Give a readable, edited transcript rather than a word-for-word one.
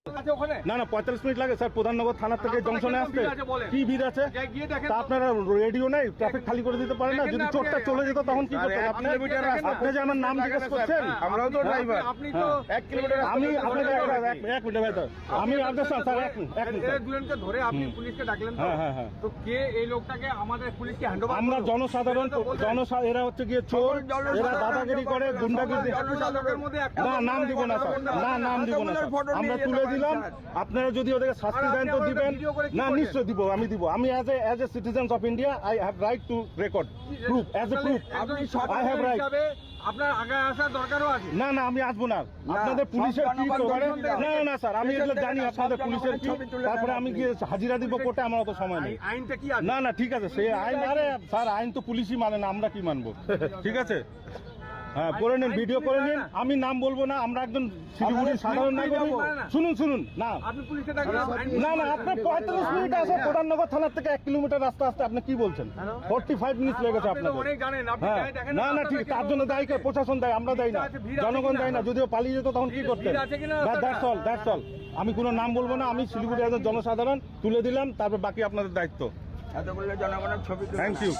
না না 45 মিনিট লাগে স্যার প্রধাননগর থানা থেকে জংশনে আসতে। কি ভিড় আছে তা আপনারা রেডিও নেই, ট্রাফিক খালি করে দিতে পারেন না? যদি চোরটা চলে যেত তখন কি করতেন? আপনি যে আমার নাম জিজ্ঞেস করছেন, আমরাও তো ড্রাইভার। আপনি তো 1 কিলোমিটার আমি আপনাকে 1 মিনিট ভাই, আমি আপনার স্যার 1 মিনিট দুজনকে ধরে আপনি পুলিশকে ডাকলেন। হ্যাঁ তো কে এই লোকটাকে আমাদের পুলিশকে হ্যান্ডওভার? আমরা জনসাধারণ, এরা হচ্ছে গিয়ে চোর, এরা দাদাগিরি করে, গুন্ডাগিরি। না নাম দিব না স্যার, না নাম দিব না স্যার, আমরা তুলে দিলাম। আপনারা যদি ওদেরকে শাস্তি দেন তো দিবেন, না নিশ্চয় দিব, আমি দিব। আমি as a citizen of India I have right two record proof, as a proof I have right. আপনার আগে আসার দরকারও আছে না না আমি আসবো না, আপনাদের পুলিশের কি করে? না না স্যার, আমি এগুলো জানি আপনাদের পুলিশের কি, তারপরে আমি গিয়ে হাজিরা দিব কোর্টে, আমার অত সময় নেই। আইনটা কি আছে? না না ঠিক আছে, সে আইন, আরে স্যার আইন তো পুলিশই মানে না, আমরা কি মানবো? ঠিক আছে, হ্যাঁ করে নিন, ভিডিও করে নিন। আমি নাম বলবো না, আমরা একজন শিলিগুড়ির সাধারণ নাগরিক। শুনুন শুনুন, না আপনি পুলিশকে ডাকলেন। না না আপনার 45 মিনিট আছে প্রধাননগর থানার থেকে 1 কিলোমিটার রাস্তা আসতে, আপনি কি বলছেন? 45 মিনিট লেগেছে আপনাদের। অনেক জানেন আপনি, হ্যাঁ দেখেন না না ঠিক, তার জন্য দায়ী কে? প্রশাসন দায়ী, আমরা দায়ী না, জনগণ দায়ী না। যদিও পালিয়ে যেত তখন কি করতেন? That's all. আমি কোনো নাম বলবো না, আমি শিলিগুড়ি একজন জনসাধারণ, তুলে দিলাম, তারপর বাকি আপনাদের দায়িত্ব। এতগুলো জনগণের ছবি। Thank you.